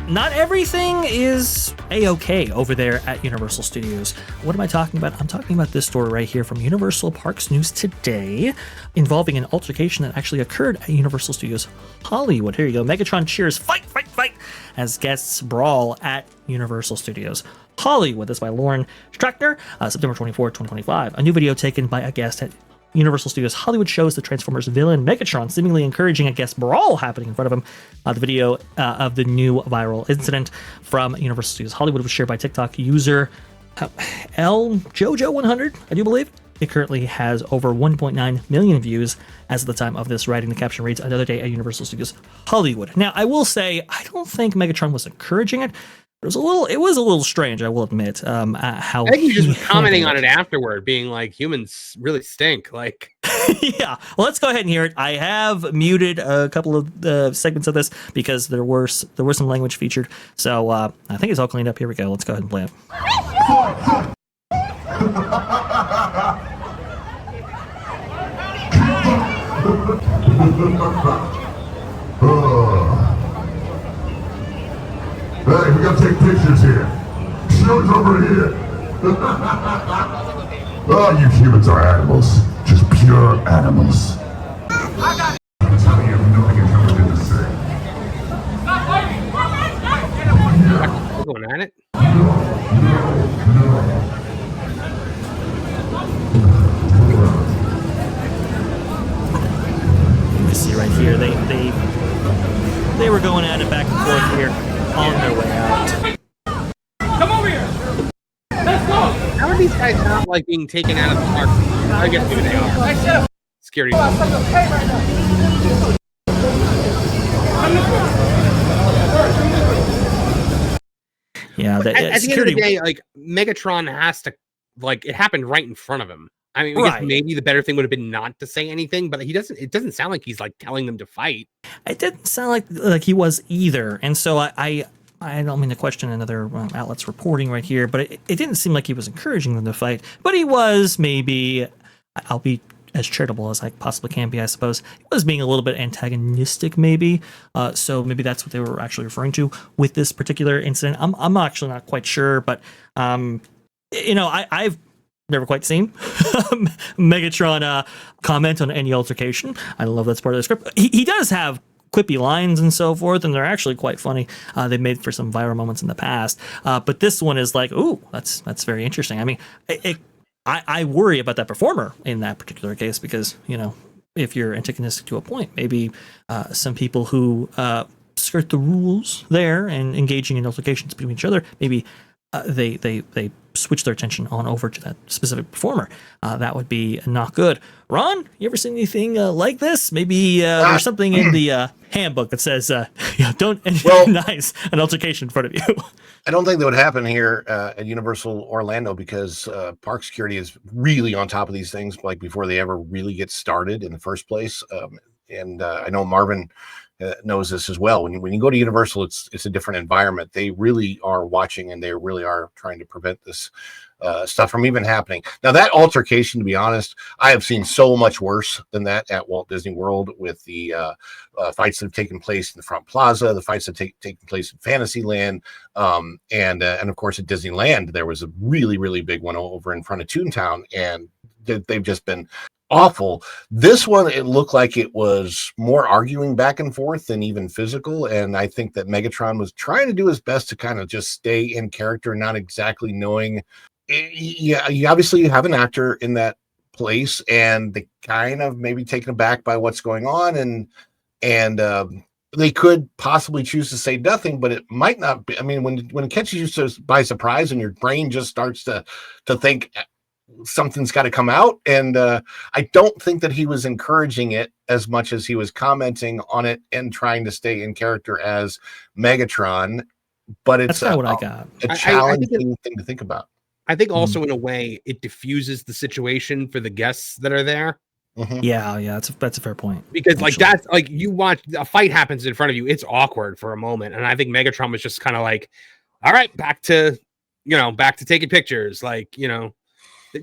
not everything is A-okay over there at Universal Studios. What am I talking about? I'm talking about this story right here from Universal Parks News Today, involving an altercation that actually occurred at Universal Studios Hollywood. Here you go. Megatron cheers, fight, fight, fight, as guests brawl at Universal Studios Hollywood. This is by Lauren Strackner, September 24, 2025. A new video taken by a guest at Universal Studios Hollywood shows the Transformers villain Megatron seemingly encouraging a guest brawl happening in front of him. The video of the new viral incident from Universal Studios Hollywood was shared by TikTok user LJojo100, I do believe. It currently has over 1.9 million views as of the time of this writing. The caption reads, "Another day at Universal Studios Hollywood." Now, I will say, I don't think Megatron was encouraging it. It was a little strange, I will admit. How I think he just was commenting on it afterward, being like, "Humans really stink." Like, yeah. Well, let's go ahead and hear it. I have muted a couple of segments of this because there were some language featured. So I think it's all cleaned up. Here we go. Let's go ahead and play it. Hey, we gotta take pictures here. Show's over here. Oh, you humans are animals. Just pure animals. I'm telling you, nothing has ever been the same. we're going at it. You can see right here, they were going at it back and forth here on their way out. Come over here. Let's go. How are these guys not like being taken out of the park? I guess maybe they are. Scary. Yeah, at the end of the day, like Megatron has to, like, it happened right in front of him. I mean, I guess maybe the better thing would have been not to say anything, but it doesn't sound like he's like telling them to fight. It didn't sound like he was either, and so I don't mean to question another outlet's reporting right here, but it didn't seem like he was encouraging them to fight. But he was, maybe, I'll be as charitable as I possibly can be, I suppose. He was being a little bit antagonistic, maybe. So maybe that's what they were actually referring to with this particular incident. I'm actually not quite sure, but I've never quite seen Megatron comment on any altercation. I don't know if that's part of the script. He does have quippy lines and so forth, and they're actually quite funny. They've made for some viral moments in the past. But this one is like, ooh, that's very interesting. I mean, I worry about that performer in that particular case because, if you're antagonistic to a point, maybe some people who skirt the rules there and engaging in altercations between each other, maybe they switch their attention on over to that specific performer. That would be not good. Ron, you ever seen anything like this? Maybe there's something in the handbook that says don't antagonize an altercation in front of you. I don't think that would happen here at Universal Orlando because park security is really on top of these things, like before they ever really get started in the first place. And I know Marvin knows this as well. When you go to Universal, it's a different environment. They really are watching, and they really are trying to prevent this stuff from even happening. Now, that altercation, to be honest, I have seen so much worse than that at Walt Disney World with the fights that have taken place in the front plaza, the fights that taken place in Fantasyland, and of course at Disneyland. There was a really, really big one over in front of Toontown, and they've just been awful. This one, it looked like it was more arguing back and forth than even physical, and I think that Megatron was trying to do his best to kind of just stay in character, not exactly knowing. Yeah, you obviously have an actor in that place, and they kind of maybe taken aback by what's going on, and they could possibly choose to say nothing, but it might not be. I mean, when it catches you by surprise, and your brain just starts to think something's got to come out, and I don't think that he was encouraging it as much as he was commenting on it and trying to stay in character as Megatron. But it's that's what I got. A challenging thing to think about. I think also in a way it diffuses the situation for the guests that are there. Mm-hmm. Yeah, that's a fair point. Because like that's like you watch a fight happens in front of you, it's awkward for a moment, and I think Megatron was just kind of like, all right, back to taking pictures, like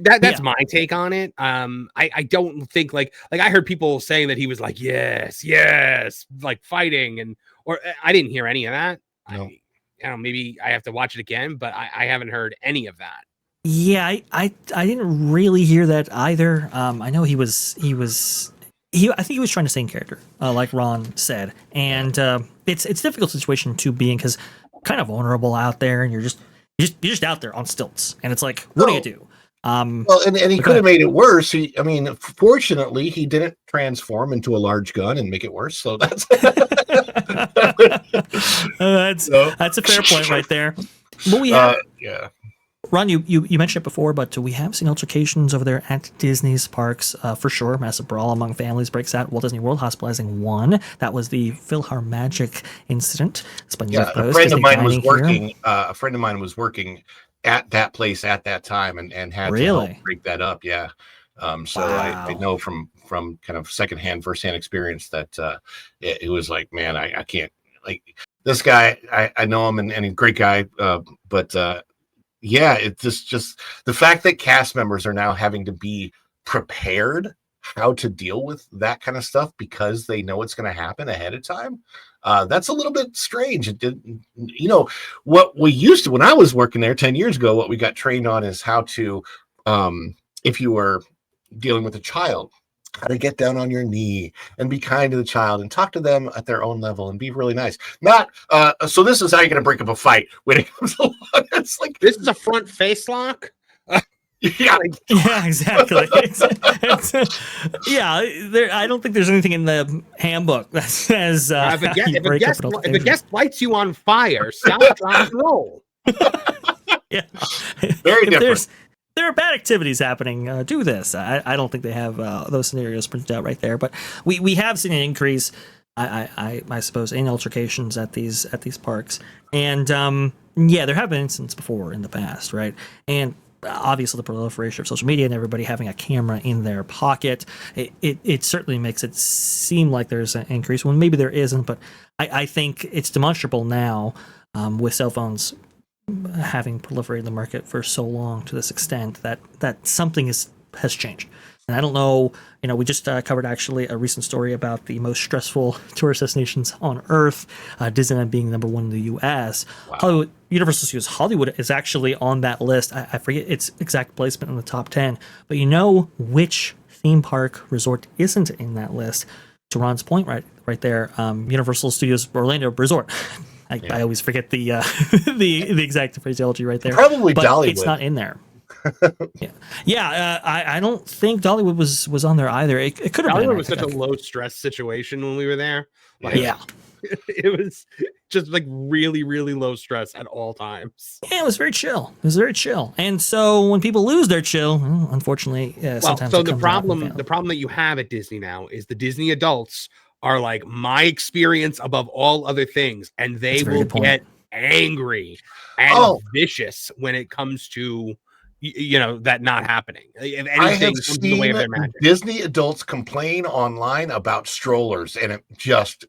that's my take on it. I don't think like I heard people saying that he was like yes, like fighting, or I didn't hear any of that. No. maybe I have to watch it again, but I haven't heard any of that. Yeah, I didn't really hear that either. I know I think he was trying to stay in character, like Ron said, and it's a difficult situation to be in because kind of vulnerable out there, and you're just out there on stilts, and it's like, what do you do? Well, and he could have made it worse. Fortunately, he didn't transform into a large gun and make it worse. So that's that's a fair point right there. But we have, Ron, you mentioned it before, but we have seen altercations over there at Disney's parks for sure. Massive brawl among families breaks out. Walt Disney World hospitalizing one. That was the PhilharMagic incident. It's been a friend of mine was working. A friend of mine was working at that place at that time and had to help break that up. Yeah. So wow. I know from kind of firsthand experience that it was like, man, I can't, like, this guy, I know him and he's a great guy, but yeah, it's just the fact that cast members are now having to be prepared how to deal with that kind of stuff because they know it's going to happen ahead of time. That's a little bit strange. It didn't, what we used to, when I was working there 10 years ago, what we got trained on is how to, if you were dealing with a child, how to get down on your knee and be kind to the child and talk to them at their own level and be really nice. Not, so this is how you're going to break up a fight when it comes along. It's like, this is a front face lock. Yeah, exactly. I don't think there's anything in the handbook that says if a guest lights you on fire, stop, drop, and roll. Yeah, very different. There are bad activities happening. Do this. I don't think they have those scenarios printed out right there, but we have seen an increase. I suppose in altercations at these parks, and there have been incidents before in the past, right? And obviously the proliferation of social media and everybody having a camera in their pocket, it certainly makes it seem like there's an increase when maybe there isn't. But I think it's demonstrable now with cell phones having proliferated in the market for so long to this extent that something has changed. And I don't know, we just covered actually a recent story about the most stressful tourist destinations on Earth, Disneyland being number one in the U.S. Wow. Universal Studios Hollywood is actually on that list. I forget its exact placement in the top 10, but which theme park resort isn't in that list? To Ron's point right there, Universal Studios Orlando Resort. I always forget the the exact phraseology right there. Probably but Dollywood. It's not in there. I don't think Dollywood was on there either. It could have been. Dollywood was such a low stress situation when we were there. It was just like really, really low stress at all times. Yeah, it was very chill. And so when people lose their chill, unfortunately, sometimes. So the problem that you have at Disney now is the Disney adults are like my experience above all other things, and they will get angry and vicious when it comes to that not happening. If anything, I have seen the way of their magic. Disney adults complain online about strollers, and it just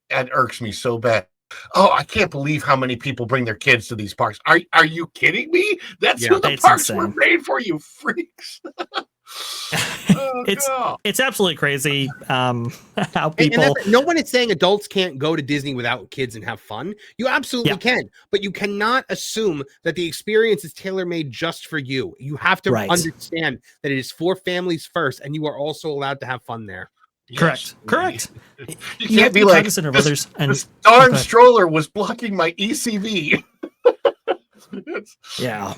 it irks me so bad. Oh, I can't believe how many people bring their kids to these parks. Are you kidding me? That's who the parks were made for, you freaks. It's absolutely crazy how people. No one is saying adults can't go to Disney without kids and have fun. You absolutely can, but you cannot assume that the experience is tailor-made just for you. You have to understand that it is for families first, and you are also allowed to have fun there. Correct. You can't be like, this darn stroller was blocking my ECV.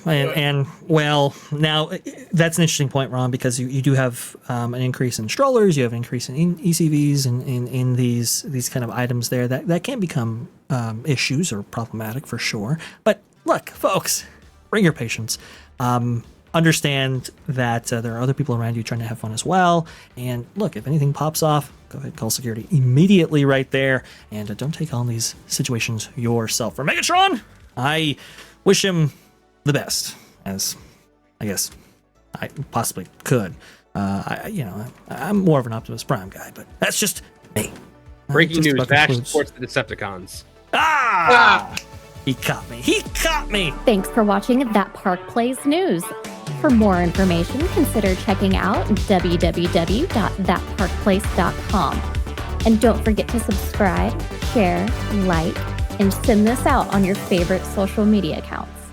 And well, now that's an interesting point, Ron, because you do have an increase in strollers, you have an increase in ECVs and in these kind of items there that can become issues or problematic for sure. But look, folks, bring your patience. Understand that there are other people around you trying to have fun as well. And look, if anything pops off, go ahead, call security immediately right there. And don't take on these situations yourself. For Megatron, I wish him the best, as I guess I possibly could. I'm more of an Optimus Prime guy, but that's just me. Breaking news: Vash supports the Decepticons. He caught me. Thanks for watching That Park Plays News. For more information, consider checking out www.thatparkplace.com. And don't forget to subscribe, share, like, and send this out on your favorite social media accounts.